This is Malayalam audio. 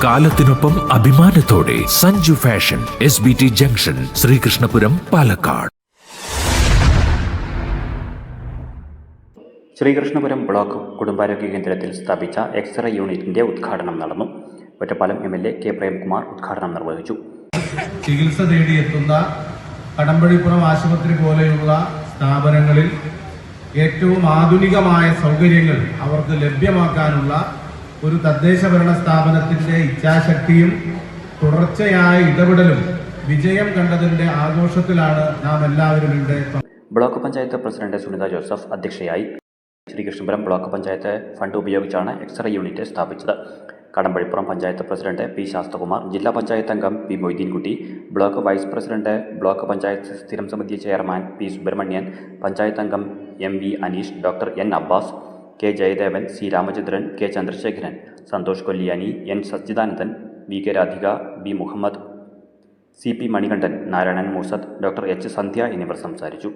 കാലത്തിനൊപ്പം അഭിമാനത്തോടെ Sanju fashion SBT junction, Sreekrishnapuram, Palakkad. Sreekrishnapuram block കുടുംബാരോഗ്യ കേന്ദ്രത്തിൽ സ്ഥാപിച്ച എക്സ്റേ യൂണിറ്റിന്റെ ഉദ്ഘാടനം നടന്നു. Ottapalam MLA K. പ്രേംകുമാർ ഉദ്ഘാടനം നിർവഹിച്ചു. ചികിത്സ തേടിയെത്തുന്ന കടമ്പഴിപ്പുറം ആശുപത്രി പോലെയുള്ള സ്ഥാപനങ്ങളിൽ ഏറ്റവും ആധുനികമായ സൗകര്യങ്ങൾ അവർക്ക് ലഭ്യമാക്കാനുള്ള ഒരു തദ്ദേശഭരണ സ്ഥാപനത്തിന്റെ ഇച്ഛാശക്തിയും തുടർച്ചയായ ഇടപെടലും വിജയം കണ്ടതിന്റെ ആഘോഷത്തിലാണ് നാം എല്ലാവരും ഇവിടെ. Block panchayat president Sunitha Joseph അധ്യക്ഷയായി. ശ്രീകൃഷ്ണപുരം ബ്ലോക്ക് പഞ്ചായത്ത് ഫണ്ട് ഉപയോഗിച്ചാണ് എക്സ്റേ യൂണിറ്റ് സ്ഥാപിച്ചത്. Kadampazhipuram panchayat president P. ശാസ്തകുമാർ, ജില്ലാ പഞ്ചായത്ത് അംഗം P. Moideenkutty, block vice president, block panchayat സ്ഥിരം സമിതി ചെയർമാൻ P. സുബ്രഹ്മണ്യൻ, പഞ്ചായത്ത് അംഗം MV Aneesh, Dr. N. Abbas, K. Jayadevan, C. Ramachandran, K. Chandrasekharan, Santhosh Kolliyani, N. Sachidanandan, V. K. Radhika, B. Muhammad, C. P. Manikandan, Narayanan Moosath, Dr. H. Sandhya എന്നിവർ സംസാരിച്ചു.